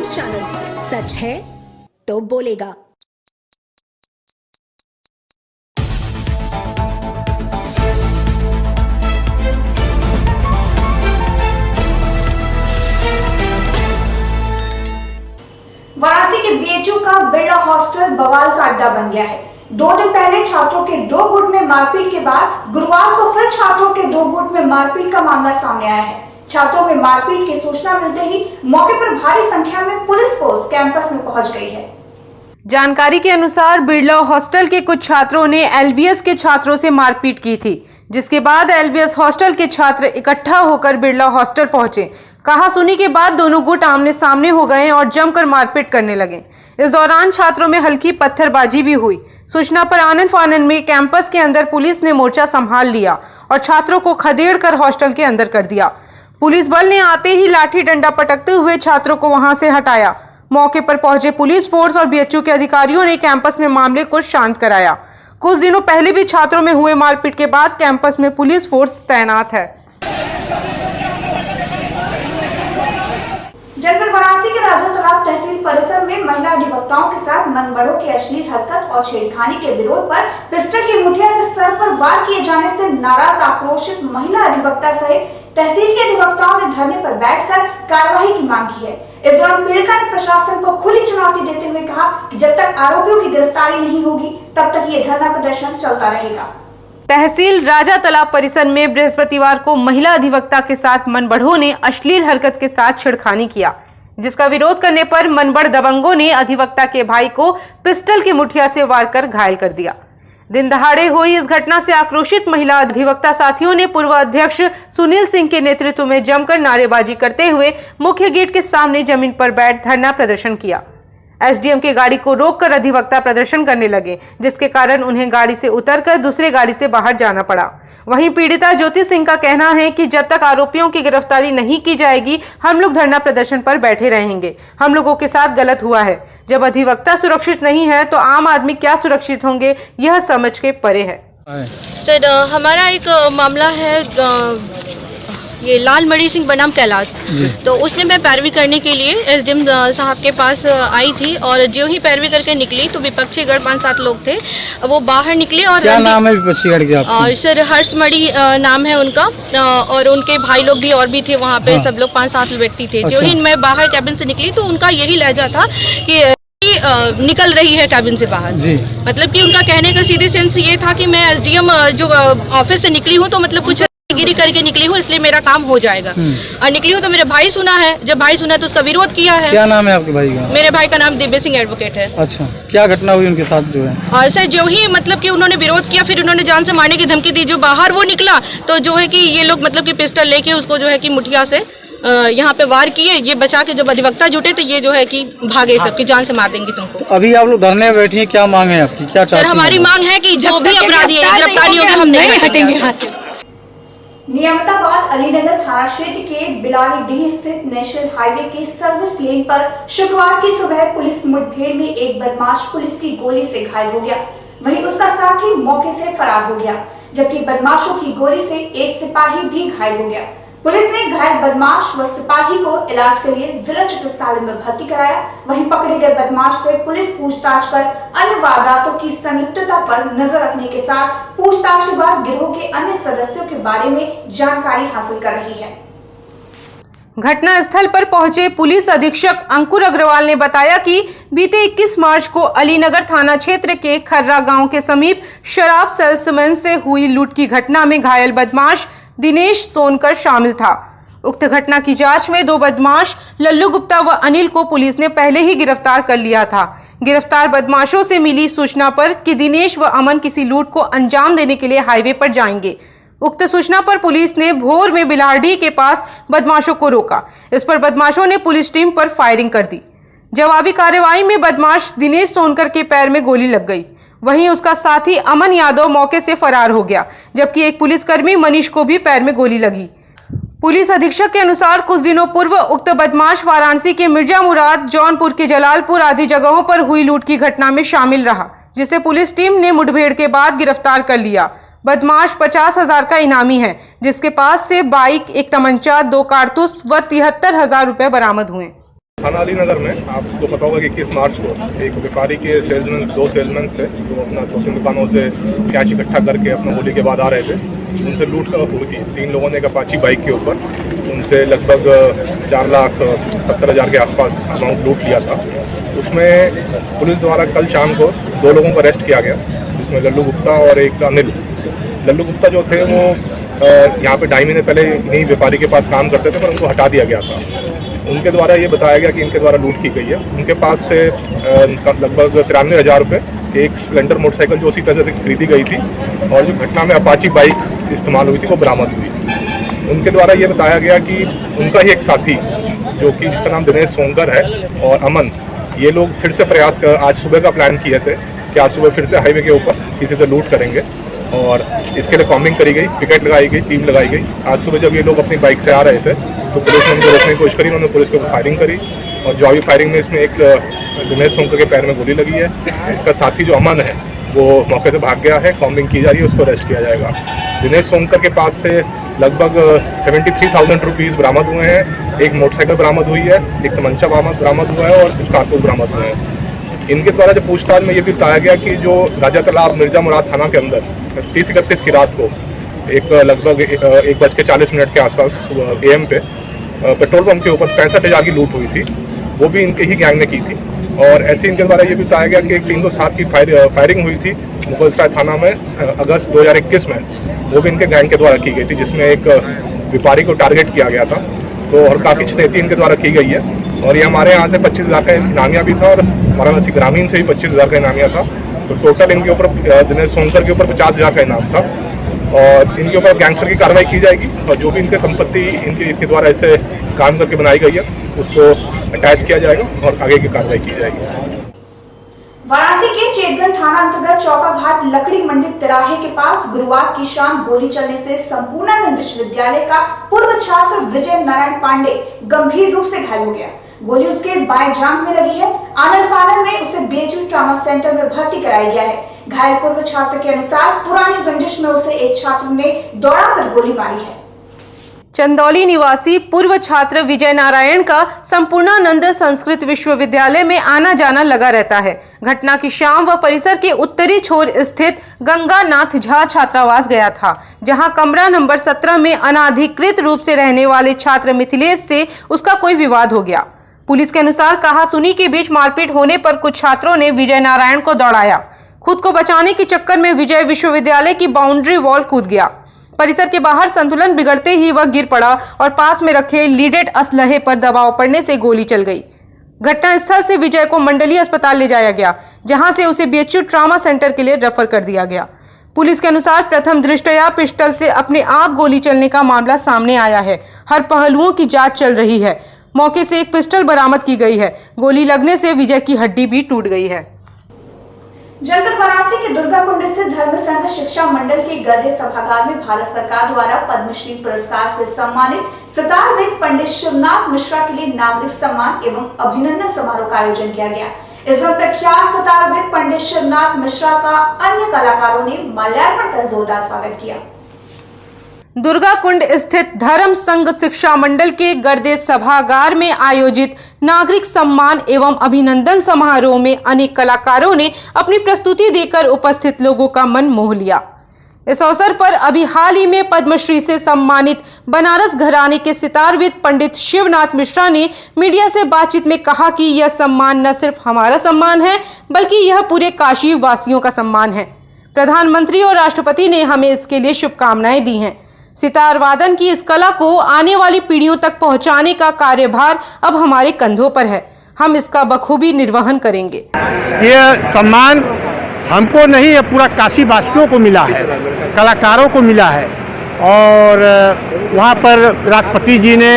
News channel, सच है तो बोलेगा। वाराणसी के बीएचयू का बिरला हॉस्टल बवाल का अड्डा बन गया है। 2 दिन पहले छात्रों के 2 गुट में मारपीट के बाद गुरुवार को फिर छात्रों के 2 गुट में मारपीट का मामला सामने आया है। छात्रों में मारपीट की सूचना मिलते ही मौके पर भारी संख्या में पुलिस फोर्स कैंपस में पहुंच गई है। जानकारी के अनुसार बिरला हॉस्टल के कुछ छात्रों ने एलबीएस के छात्रों से मारपीट की थी, जिसके बाद एलबीएस हॉस्टल के छात्र इकट्ठा होकर बिरला हॉस्टल पहुंचे। कहासुनी के बाद दोनों गुट आमने सामने हो गए और जमकर मारपीट करने लगे। इस दौरान छात्रों में हल्की पत्थरबाजी भी हुई। सूचना पर आनन फानन में कैंपस के अंदर पुलिस ने मोर्चा संभाल लिया और छात्रों को खदेड़ कर हॉस्टल के अंदर कर दिया। पुलिस बल ने आते ही लाठी डंडा पटकते हुए छात्रों को वहां से हटाया। मौके पर पहुंचे पुलिस फोर्स और बीएचयू के अधिकारियों ने कैंपस में मामले को शांत कराया। कुछ दिनों पहले भी छात्रों में हुए मारपीट के बाद कैंपस में पुलिस फोर्स तैनात है। जनपद वाराणसी के राजा तालाब तहसील परिसर में महिला अधिवक्ताओं के साथ मनगढ़ों की अश्लील हरकत और छेड़खानी के विरोध पर पिस्टल की मुठिया से सर पर वार किए जाने से नाराज आक्रोशित महिला अधिवक्ता सहित तहसील के अधिवक्ताओं ने धरने पर बैठकर कार्रवाई की मांग की है। इस दौरान पीड़िता ने प्रशासन को खुली चुनौती देते हुए कहा कि जब तक आरोपियों की गिरफ्तारी नहीं होगी तब तक ये धरना प्रदर्शन चलता रहेगा। तहसील राजा तालाब परिसर में बृहस्पतिवार को महिला अधिवक्ता के साथ मनबढ़ों ने अश्लील हरकत के साथ छेड़खानी किया, जिसका विरोध करने पर मनबढ़ दबंगों ने अधिवक्ता के भाई को पिस्टल की मुठिया से वार कर घायल कर दिया। दिन दहाड़े हुई इस घटना से आक्रोशित महिला अधिवक्ता साथियों ने पूर्व अध्यक्ष सुनील सिंह के नेतृत्व में जमकर नारेबाजी करते हुए मुख्य गेट के सामने जमीन पर बैठ धरना प्रदर्शन किया। एसडीएम की गाड़ी को रोककर अधिवक्ता प्रदर्शन करने लगे, जिसके कारण उन्हें गाड़ी से उतरकर दूसरे गाड़ी से बाहर जाना पड़ा। वहीं पीड़िता ज्योति सिंह का कहना है कि जब तक आरोपियों की गिरफ्तारी नहीं की जाएगी हम लोग धरना प्रदर्शन पर बैठे रहेंगे। हम लोगों के साथ गलत हुआ है। जब अधिवक्ता सुरक्षित नहीं है तो आम आदमी क्या सुरक्षित होंगे, यह समझ के परे है। सर, हमारा एक मामला है ये लाल मणि सिंह बनाम कैलाश, तो उसमें मैं पैरवी करने के लिए एसडीएम साहब के पास आई थी और जो ही पैरवी करके निकली तो विपक्षी गढ़ 5-7 लोग थे, वो बाहर निकले। और क्या नाम है विपक्षी गढ़ के आपके? सर हर्षमणि नाम है उनका, और उनके भाई लोग भी और भी थे वहाँ पे। हाँ। सब लोग 5-7 व्यक्ति थे। अच्छा। जो ही मैं बाहर कैबिन से निकली तो उनका यही लहजा था कि निकल रही है कैबिन से बाहर जी। मतलब कि उनका कहने का सीधे सेंस ये था कि मैं एसडीएम जो ऑफिस से निकली हूँ तो मतलब कुछ गिरी करके निकली हूँ, इसलिए मेरा काम हो जाएगा। और निकली हूँ तो मेरे भाई सुना है, जब भाई सुना तो उसका विरोध किया है। क्या नाम है आपके भाई का? मेरे भाई का नाम दिव्य सिंह एडवोकेट है। अच्छा, क्या घटना हुई उनके साथ जो है? और सर जो ही मतलब कि उन्होंने विरोध किया, फिर उन्होंने जान से मारने की धमकी दी। जो बाहर वो निकला तो जो है कि ये लोग मतलब कि पिस्टल लेके उसको जो है कि मुठिया से यहाँ पे वार किए। ये बचा के जब अधिवक्ता जुटे तो ये जो है कि भागे, सबकी जान से मार देंगे तुमको। तो अभी आप लोग धरने में बैठी हैं, क्या मांग है आपकी, क्या चाहती हैं? सर हमारी मांग है कि जो भी अपराधी है गिरफ्तारी होगी, हम नहीं हटेंगे यहाँ से। नियामताबाद अलीनगर थाना क्षेत्र के बिलारीडीह स्थित नेशनल हाईवे के सर्विस लेन पर शुक्रवार की सुबह पुलिस मुठभेड़ में एक बदमाश पुलिस की गोली से घायल हो गया। वहीं उसका साथी मौके से फरार हो गया, जबकि बदमाशों की गोली से एक सिपाही भी घायल हो गया। पुलिस ने घायल बदमाश व सिपाही को इलाज के लिए जिला चिकित्सालय में भर्ती कराया। वहीं पकड़े गए बदमाश से पुलिस पूछताछ कर अन्य वारदातों की संलिप्तता पर नजर रखने के साथ पूछताछ के बाद गिरोह के अन्य सदस्यों के बारे में जानकारी हासिल कर रही है। घटना स्थल पर पहुंचे पुलिस अधीक्षक अंकुर अग्रवाल ने बताया कि बीते 21 मार्च को अलीनगर थाना क्षेत्र के खर्रा गांव के समीप शराब सेल्समैन से हुई लूट की घटना में घायल बदमाश दिनेश सोनकर शामिल था। उक्त घटना की जांच में 2 बदमाश लल्लू गुप्ता व अनिल को पुलिस ने पहले ही गिरफ्तार कर लिया था। गिरफ्तार बदमाशों से मिली सूचना पर कि दिनेश व अमन किसी लूट को अंजाम देने के लिए हाईवे पर जाएंगे। उक्त सूचना पर पुलिस ने भोर में बिलारडीह के पास बदमाशों को रोका। इस पर बदमाशों ने पुलिस टीम पर फायरिंग कर दी। जवाबी कार्रवाई में बदमाश दिनेश सोनकर के पैर में गोली लग गई। वहीं उसका साथी अमन यादव मौके से फरार हो गया, जबकि एक पुलिसकर्मी मनीष को भी पैर में गोली लगी। पुलिस अधीक्षक के अनुसार कुछ दिनों पूर्व उक्त बदमाश वाराणसी के मिर्जा मुराद, जौनपुर के जलालपुर आदि जगहों पर हुई लूट की घटना में शामिल रहा, जिसे पुलिस टीम ने मुठभेड़ के बाद गिरफ्तार कर लिया। बदमाश 50,000 का इनामी है, जिसके पास से बाइक, एक तमंचा, 2 कारतूस व 73,000 रुपए बरामद हुए। थाना अलीनगर में आपको पता होगा कि 21 मार्च को एक व्यापारी के दो सेल्समैन थे जो अपना 2-3 दुकानों से कैश इकट्ठा करके अपना होली के बाद आ रहे थे। उनसे लूट हुई थी। 3 लोगों ने एक अपाची बाइक के ऊपर उनसे लगभग 4,70,000 के आसपास अमाउंट लूट लिया था। उसमें पुलिस द्वारा कल शाम को 2 लोगों को अरेस्ट किया गया, जिसमें लल्लू गुप्ता और एक अनिल। लल्लू गुप्ता जो थे वो यहाँ पे 2.5 महीने पहले इन्हीं व्यापारी के पास काम करते थे, पर उनको हटा दिया गया था। उनके द्वारा ये बताया गया कि इनके द्वारा लूट की गई है। उनके पास से लगभग 93,000 रुपये, एक स्प्लेंडर मोटरसाइकिल जो उसी तरह से खरीदी गई थी, और जो घटना में अपाची बाइक इस्तेमाल हुई थी वो बरामद हुई। उनके द्वारा ये बताया गया कि उनका ही एक साथी जो कि जिसका नाम दिनेश सोनकर है और अमन, ये लोग फिर से आज सुबह का प्लान किए थे कि आज सुबह फिर से हाईवे के ऊपर किसी से लूट करेंगे, और इसके लिए कॉम्बिंग करी गई, पिकेट लगाई गई, टीम लगाई गई। आज सुबह जब ये लोग अपनी बाइक से आ रहे थे तो पुलिस ने उनको रोकने की कोशिश करी, उन्होंने पुलिस को फायरिंग करी, और जो अभी फायरिंग में इसमें एक दिनेश सोनकर के पैर में गोली लगी है। इसका साथी जो अमन है वो मौके से भाग गया है, कॉम्बिंग की जा रही है, उसको अरेस्ट किया जाएगा। दिनेश सोनकर के पास से लगभग 73,000 रुपीज़ बरामद हुए हैं, एक मोटरसाइकिल बरामद हुई है, एक तमंचा बरामद हुआ है और कुछ कारतूस बरामद हुए हैं। इनके द्वारा जब पूछताछ में ये भी बताया गया कि जो राजा तालाब मिर्जा मुराद थाना के अंदर 30-31 की रात को एक लगभग 1:40 के आसपास AM पे पेट्रोल पंप के ऊपर 65,000 की लूट हुई थी, वो भी इनके ही गैंग ने की थी। और ऐसे इनके द्वारा ये भी बताया गया कि एक 307 की फायरिंग हुई थी मुगलसराय थाना में अगस्त 2021 में, वो भी इनके गैंग के द्वारा की गई थी, जिसमें एक व्यापारी को टारगेट किया गया था। तो और काफ़ी क्षति इनके द्वारा की गई है, और ये हमारे यहाँ से 25,000 का इनामिया भी था, और वाराणसी ग्रामीण से भी 25,000 का इनामिया था। तो टोटल इनके ऊपर दिनेश सोनकर के ऊपर 50,000 का इनाम था, और इनके ऊपर गैंगस्टर की कार्रवाई की जाएगी, और जो भी इनके संपत्ति इनके द्वारा ऐसे काम करके बनाई गई है उसको अटैच किया जाएगा और आगे की कार्रवाई की जाएगी। वाराणसी के चेतगंज थाना अंतर्गत चौका घाट लकड़ी मंडी तिराहे के पास गुरुवार की शाम गोली चलने से संपूर्णानंद विश्वविद्यालय का पूर्व छात्र विजय नारायण पांडे गंभीर रूप से घायल हो गया। गोली उसके बाएं जांघ में लगी है। आनंद फानन में उसे बीएचयू ट्रॉमा सेंटर में भर्ती कराया गया है। घायल पूर्व छात्र के अनुसार पुरानी रंजिश में उसे एक छात्र ने दौड़ाकर गोली मारी है। चंदौली निवासी पूर्व छात्र विजय नारायण का संपूर्णानंद संस्कृत विश्वविद्यालय में आना जाना लगा रहता है। घटना की शाम वह परिसर के उत्तरी छोर स्थित गंगानाथ झा छात्रावास गया था, जहां कमरा नंबर 17 में अनाधिकृत रूप से रहने वाले छात्र मिथिलेश से उसका कोई विवाद हो गया। पुलिस के अनुसार कहासुनी के बीच मारपीट होने पर कुछ छात्रों ने विजय नारायण को दौड़ाया। खुद को बचाने के चक्कर में विजय विश्वविद्यालय की बाउंड्री वॉल कूद गया। परिसर के बाहर संतुलन बिगड़ते ही वह गिर पड़ा और पास में रखे लीडेड असलहे पर दबाव पड़ने से गोली चल गई। घटनास्थल से विजय को मंडलीय अस्पताल ले जाया गया, जहां से उसे बीएचयू ट्रॉमा सेंटर के लिए रेफर कर दिया गया। पुलिस के अनुसार प्रथम दृष्टया पिस्टल से अपने आप गोली चलने का मामला सामने आया है। हर पहलुओं की जांच चल रही है। मौके से एक पिस्टल बरामद की गई है। गोली लगने से विजय की हड्डी भी टूट गई है। जनपद वाराणसी के दुर्गाकुंड स्थित धर्म संघ शिक्षा मंडल के गद्य सभागार में भारत सरकार द्वारा पद्मश्री पुरस्कार से सम्मानित सितारविद पंडित शिवनाथ मिश्रा के लिए नागरिक सम्मान एवं अभिनंदन समारोह का आयोजन किया गया। इसमें प्रख्यात सितारविद पंडित शिवनाथ मिश्रा का अन्य कलाकारों ने माल्यार्पण कर जोरदार स्वागत किया। दुर्गाकुंड स्थित धर्म संघ शिक्षा मंडल के गर्दे सभागार में आयोजित नागरिक सम्मान एवं अभिनंदन समारोह में अनेक कलाकारों ने अपनी प्रस्तुति देकर उपस्थित लोगों का मन मोह लिया। इस अवसर पर अभी हाल ही में पद्मश्री से सम्मानित बनारस घराने के सितारविद पंडित शिवनाथ मिश्रा ने मीडिया से बातचीत में कहा कि यह सम्मान न सिर्फ हमारा सम्मान है, बल्कि यह पूरे काशी वासियों का सम्मान है। प्रधानमंत्री और राष्ट्रपति ने हमें इसके लिए शुभकामनाएं दी हैं। सितार वादन की इस कला को आने वाली पीढ़ियों तक पहुंचाने का कार्यभार अब हमारे कंधों पर है। हम इसका बखूबी निर्वहन करेंगे। ये सम्मान हमको नहीं, ये पूरा काशी वासियों को मिला है, कलाकारों को मिला है। और वहाँ पर राष्ट्रपति जी ने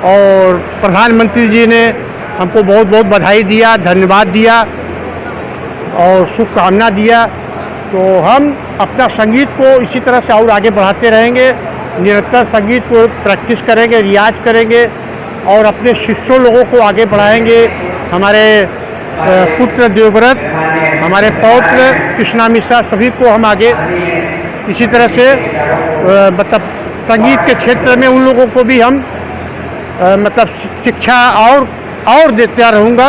और प्रधानमंत्री जी ने हमको बहुत बहुत बधाई दिया, धन्यवाद दिया और शुभकामना दिया। तो हम अपना संगीत को इसी तरह से और आगे बढ़ाते रहेंगे, निरंतर संगीत को प्रैक्टिस करेंगे, रियाज करेंगे और अपने शिष्यों लोगों को आगे बढ़ाएंगे। हमारे पुत्र देवव्रत, हमारे पौत्र कृष्णा मिश्रा, सभी को हम आगे इसी तरह से मतलब संगीत के क्षेत्र में उन लोगों को भी हम मतलब शिक्षा और और देता रहूँगा,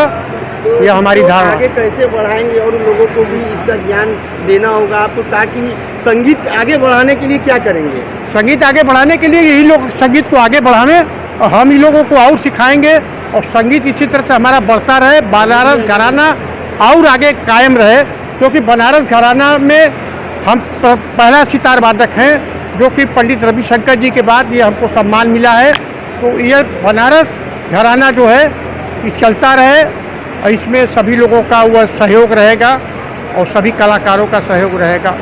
यह हमारी धारणा। आगे कैसे बढ़ाएंगे और उन लोगों को भी इसका ज्ञान देना होगा आपको, ताकि संगीत आगे बढ़ाने के लिए क्या करेंगे? संगीत आगे बढ़ाने के लिए यही लोग संगीत को आगे बढ़ाने और हम इन लोगों को और सिखाएंगे और संगीत इसी तरह से हमारा बढ़ता रहे, बनारस घराना और आगे कायम रहे, क्योंकि बनारस घराना में हम पहला सितार वादक हैं, जो कि पंडित रविशंकर जी के बाद ये हमको सम्मान मिला है। तो ये बनारस घराना जो है ये चलता रहे और इसमें सभी लोगों का वह सहयोग रहेगा और सभी कलाकारों का सहयोग रहेगा।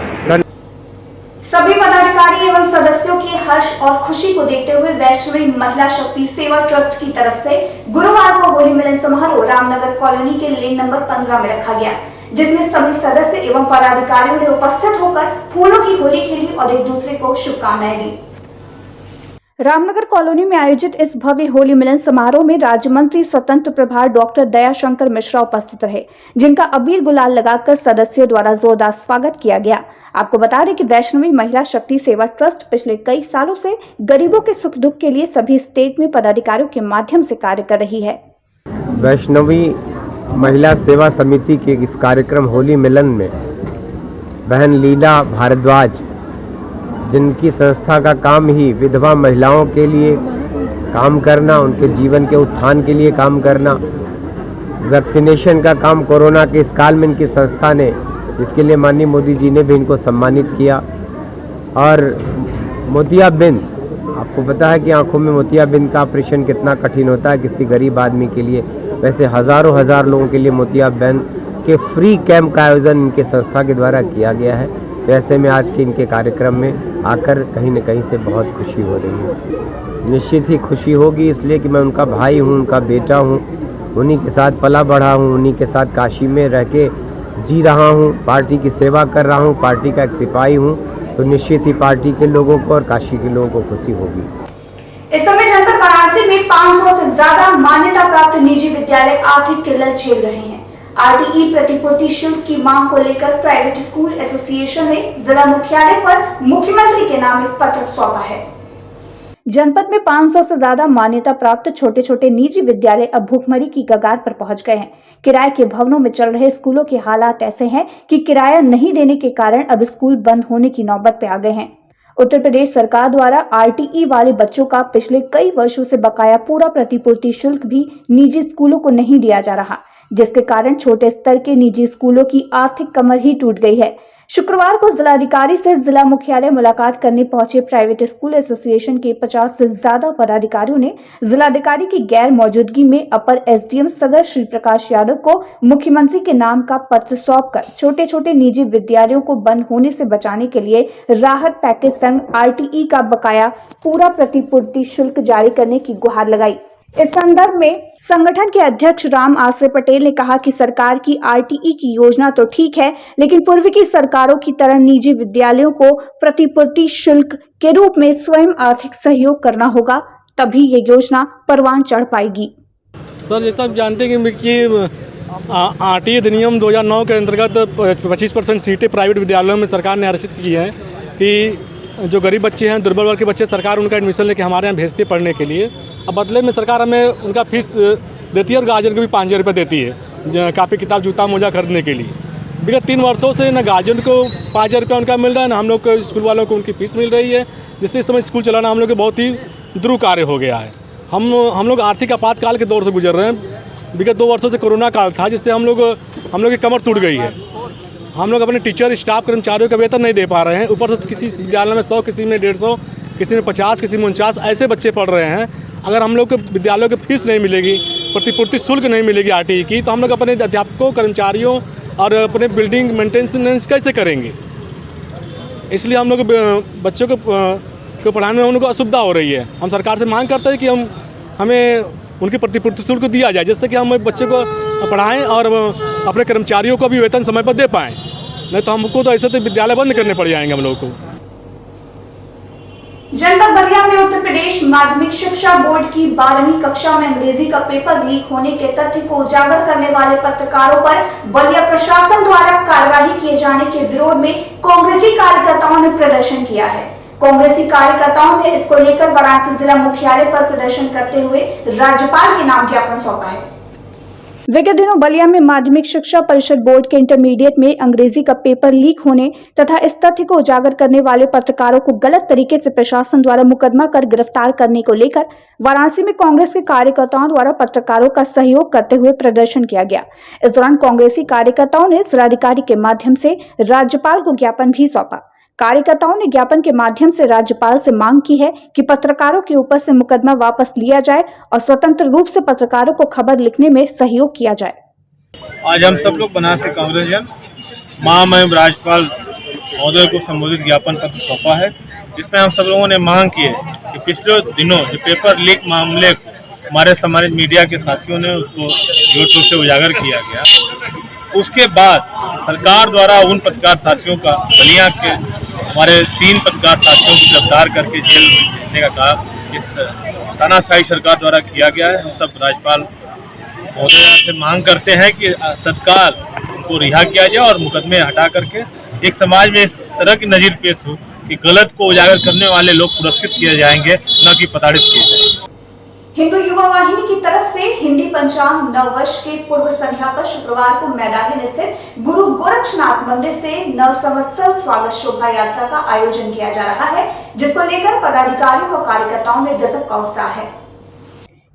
सभी पदाधिकारी एवं सदस्यों के हर्ष और खुशी को देखते हुए वैष्णवी महिला शक्ति सेवा ट्रस्ट की तरफ से गुरुवार को होली मिलन समारोह रामनगर कॉलोनी के लेन नंबर 15 में रखा गया, जिसमें सभी सदस्य एवं पदाधिकारियों ने उपस्थित होकर फूलों की होली खेली और एक दूसरे को शुभकामनाएं दी। रामनगर कॉलोनी में आयोजित इस भव्य होली मिलन समारोह में राज्य मंत्री स्वतंत्र प्रभार डॉक्टर दयाशंकर मिश्रा उपस्थित रहे, जिनका अबीर गुलाल लगाकर सदस्यों द्वारा जोरदार स्वागत किया गया। आपको बता दें कि वैष्णवी महिला शक्ति सेवा ट्रस्ट पिछले कई सालों से गरीबों के सुख दुख के लिए सभी स्टेट में पदाधिकारियों के माध्यम से कार्य कर रही है। वैष्णवी महिला सेवा समिति के इस कार्यक्रम होली मिलन में बहन लीला भारद्वाज, जिनकी संस्था का काम ही विधवा महिलाओं के लिए काम करना, उनके जीवन के उत्थान के लिए काम करना, वैक्सीनेशन का काम कोरोना के इस काल में इनकी संस्था ने, जिसके लिए माननीय मोदी जी ने भी इनको सम्मानित किया। और मोतियाबिंद, आपको पता है कि आंखों में मोतियाबिंद का ऑपरेशन कितना कठिन होता है किसी गरीब आदमी के लिए, वैसे हज़ारों हजार लोगों के लिए मोतियाबिंद के फ्री कैंप का आयोजन इनके संस्था के द्वारा किया गया है। तो ऐसे में आज के इनके कार्यक्रम में आकर कहीं न कहीं से बहुत खुशी हो रही है। निश्चित ही खुशी होगी, इसलिए कि मैं उनका भाई हूँ, उनका बेटा हूँ, उन्हीं के साथ पला बढ़ा हूँ, उन्हीं के साथ काशी में रह के जी रहा हूँ, पार्टी की सेवा कर रहा हूँ, पार्टी का एक सिपाही हूँ। तो निश्चित ही पार्टी के लोगों को और काशी के लोगों को खुशी होगी। इस समय जनपद वाराणसी में 500 से ज्यादा मान्यता प्राप्त निजी विद्यालय आर्थिक किल्लत झेल रहे हैं। आरटीई प्रतिपूर्ति शुल्क की मांग को लेकर प्राइवेट स्कूल एसोसिएशन ने जिला मुख्यालय पर मुख्यमंत्री के नाम एक पत्र सौंपा है। जनपद में 500 से ज्यादा मान्यता प्राप्त छोटे छोटे निजी विद्यालय अब भूखमरी की कगार पर पहुंच गए हैं। किराए के भवनों में चल रहे स्कूलों के हालात ऐसे हैं कि किराया नहीं देने के कारण अब स्कूल बंद होने की नौबत पे आ गए हैं। उत्तर प्रदेश सरकार द्वारा आरटीई वाले बच्चों का पिछले कई वर्षों से बकाया पूरा प्रतिपूर्ति शुल्क भी निजी स्कूलों को नहीं दिया जा रहा, जिसके कारण छोटे स्तर के निजी स्कूलों की आर्थिक कमर ही टूट गई है। शुक्रवार को जिलाधिकारी से जिला मुख्यालय मुलाकात करने पहुंचे प्राइवेट स्कूल एसोसिएशन के 50 से ज्यादा पदाधिकारियों ने जिलाधिकारी की गैर मौजूदगी में अपर एसडीएम सदर श्री प्रकाश यादव को मुख्यमंत्री के नाम का पत्र सौंपकर छोटे छोटे निजी विद्यालयों को बंद होने से बचाने के लिए राहत पैकेज संग आरटीई का बकाया पूरा प्रतिपूर्ति शुल्क जारी करने की गुहार लगाई। इस संदर्भ में संगठन के अध्यक्ष राम आश्रय पटेल ने कहा कि सरकार की आरटीई की योजना तो ठीक है, लेकिन पूर्व की सरकारों की तरह निजी विद्यालयों को प्रतिपूर्ति शुल्क के रूप में स्वयं आर्थिक सहयोग करना होगा, तभी ये योजना परवान चढ़ पाएगी। सर, जैसा आप जानते हैं कि आरटीई अधिनियम 2009 के अंतर्गत 25% सीटें प्राइवेट विद्यालयों में सरकार ने आरक्षित की हैं कि जो गरीब बच्चे हैं, दुर्बल वर्ग के बच्चे, सरकार उनका एडमिशन लेके हमारे यहाँ भेजती है पढ़ने के लिए। अब बदले में सरकार हमें उनका फीस देती है और गार्जियन को भी 5,000 रुपये देती है कापी किताब जूता मोजा खरीदने के लिए। विगत 3 वर्षों से न गार्जियन को 5,000 रुपये उनका मिल रहा है, न हम लोग को स्कूल वालों को उनकी फीस मिल रही है, जिससे इस समय स्कूल चलाना हम लोग के बहुत ही ध्रुव कार्य हो गया है। हम लोग आर्थिक आपातकाल के दौर से गुजर रहे हैं। विगत 2 वर्षों से कोरोना काल था, जिससे हम लोग की कमर टूट गई है। हम लोग अपने टीचर, स्टाफ, कर्मचारियों का वेतन नहीं दे पा रहे हैं। ऊपर से किसी विद्यालय में 100, किसी में 150, किसी में 50, किसी में 49 ऐसे बच्चे पढ़ रहे हैं। अगर हम लोग के विद्यालयों की फीस नहीं मिलेगी, प्रतिपूर्ति शुल्क नहीं मिलेगी आरटीई की, तो हम लोग अपने अध्यापकों, कर्मचारियों और अपने बिल्डिंग मेंटेनेंस कैसे करेंगे। इसलिए हम लोग बच्चों को पढ़ाने में उनको असुविधा हो रही है। हम सरकार से मांग करते हैं कि हमें उनकी प्रतिपूर्ति शुल्क दिया जाए, जिससे कि हम बच्चे को पढ़ाएं और अपने कर्मचारियों को भी वेतन समय पर दे पाएँ। नहीं तो हमको तो ऐसे तो विद्यालय बंद करने पड़ जाएंगे हम लोगों को। जनपद बलिया में उत्तर प्रदेश माध्यमिक शिक्षा बोर्ड की 12वीं कक्षा में अंग्रेजी का पेपर लीक होने के तथ्य को उजागर करने वाले पत्रकारों पर बलिया प्रशासन द्वारा कार्रवाई किए जाने के विरोध में कांग्रेसी कार्यकर्ताओं ने प्रदर्शन किया है। कांग्रेसी कार्यकर्ताओं ने इसको लेकर वाराणसी जिला मुख्यालय पर प्रदर्शन करते हुए राज्यपाल के नाम ज्ञापन सौंपा है। विगत दिनों बलिया में माध्यमिक शिक्षा परिषद बोर्ड के इंटरमीडिएट में अंग्रेजी का पेपर लीक होने तथा इस तथ्य को उजागर करने वाले पत्रकारों को गलत तरीके से प्रशासन द्वारा मुकदमा कर गिरफ्तार करने को लेकर वाराणसी में कांग्रेस के कार्यकर्ताओं द्वारा पत्रकारों का सहयोग करते हुए प्रदर्शन किया गया। इस दौरान कांग्रेसी कार्यकर्ताओं ने जिलाधिकारी के माध्यम से राज्यपाल को ज्ञापन भी सौंपा। कार्यकर्ताओं ने ज्ञापन के माध्यम से राज्यपाल से मांग की है कि पत्रकारों के ऊपर से मुकदमा वापस लिया जाए और स्वतंत्र रूप से पत्रकारों को खबर लिखने में सहयोग किया जाए। आज हम सब लोग बनारस से कांग्रेस जन महामहिम राज्यपाल महोदय को संबोधित ज्ञापन पत्र सौंपा है, जिसमें हम सब लोगों ने मांग की है कि पिछले दिनों जो पेपर लीक मामले हमारे सम्मानित मीडिया के साथियों ने उसको जोर शोर से उजागर किया गया, उसके बाद सरकार द्वारा उन पत्रकार साथियों का बलिया के हमारे 3 पत्रकार साथियों को गिरफ्तार करके जेल भेजने का काम इस तानाशाही सरकार द्वारा किया गया है। हम सब राज्यपाल महोदय से मांग करते हैं कि तत्काल उनको रिहा किया जाए और मुकदमे हटा करके एक समाज में इस तरह की नजीर पेश हो कि गलत को उजागर करने वाले लोग पुरस्कृत किए जाएंगे, न कि प्रताड़ित किए जाएंगे। हिंदू युवा वाहिनी की तरफ से हिंदी पंचांग नववर्ष के पूर्व संध्या पर शुक्रवार को मैदान स्थित गुरु गोरक्षनाथ मंदिर से नव संवत्सर स्वागत शोभा यात्रा का आयोजन किया जा रहा है, जिसको लेकर पदाधिकारियों व कार्यकर्ताओं में गजब का उत्साह है।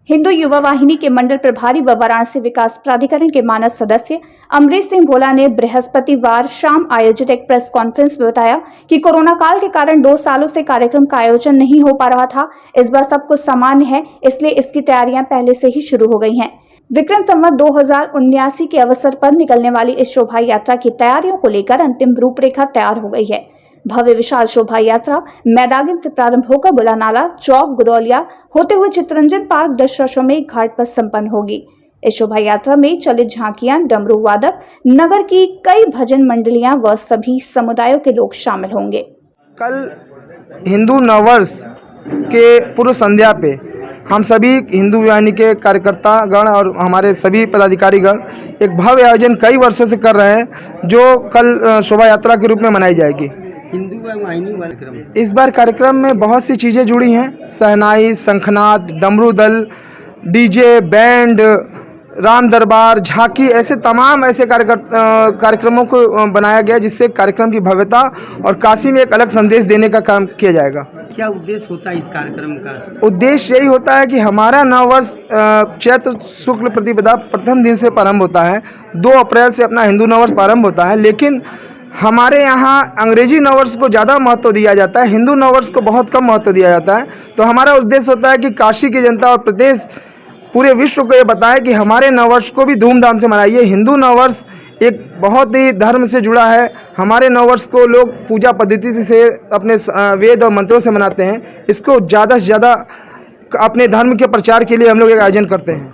हिंदू युवा वाहिनी के मंडल प्रभारी व वाराणसी विकास प्राधिकरण के मानद सदस्य अमरीश सिंह भोला ने बृहस्पतिवार शाम आयोजित एक प्रेस कॉन्फ्रेंस में बताया कि कोरोना काल के कारण 2 सालों से कार्यक्रम का आयोजन नहीं हो पा रहा था। इस बार सब कुछ सामान्य है, इसलिए इसकी तैयारियां पहले से ही शुरू हो गई हैं। विक्रम संवत 2079 के अवसर पर निकलने वाली इस शोभा यात्रा की तैयारियों को लेकर अंतिम रूपरेखा तैयार हो गई है। भव्य विशाल शोभा यात्रा मैदागिन से प्रारंभ होकर बुलानाला चौक गुदौलिया होते हुए चित्तरंजन पार्क दशाश्वमेध घाट पर संपन्न होगी। इस शोभा यात्रा में चलित झांकियां, डमरू वादक, नगर की कई भजन मंडलियां व सभी समुदायों के लोग शामिल होंगे। कल हिंदू नववर्ष के पूर्व संध्या पे हम सभी हिंदू वाहिनी के कार्यकर्ता गण और हमारे सभी पदाधिकारीगण एक भव्य आयोजन कई वर्षों से कर रहे हैं, जो कल शोभा यात्रा के रूप में मनाई जाएगी। हिंदू वाहिनी कार्यक्रम इस बार कार्यक्रम में बहुत सी चीज़ें जुड़ी हैं, सहनाई, शंखनाद, डमरू दल, डीजे, बैंड, राम दरबार, झांकी, ऐसे तमाम ऐसे कार्यक्रमों को बनाया गया जिससे कार्यक्रम की भव्यता और काशी में एक अलग संदेश देने का काम किया जाएगा। क्या उद्देश्य होता है इस कार्यक्रम का? उद्देश्य यही होता है कि हमारा नववर्ष चैत्र शुक्ल प्रतिपदा प्रथम दिन से प्रारंभ होता है। 2 अप्रैल से अपना हिंदू नववर्ष प्रारंभ होता है, लेकिन हमारे यहाँ अंग्रेजी नववर्ष को ज़्यादा महत्व दिया जाता है, हिंदू नववर्ष को बहुत कम महत्व दिया जाता है। तो हमारा उद्देश्य होता है कि काशी की जनता और प्रदेश पूरे विश्व को ये बताए कि हमारे नववर्ष को भी धूमधाम से मनाइए। हिंदू नववर्ष एक बहुत ही धर्म से जुड़ा है। हमारे नववर्ष को लोग पूजा पद्धति से अपने वेद और मंत्रों से मनाते हैं। इसको ज़्यादा से ज़्यादा अपने धर्म के प्रचार के लिए हम लोग एक आयोजन करते हैं।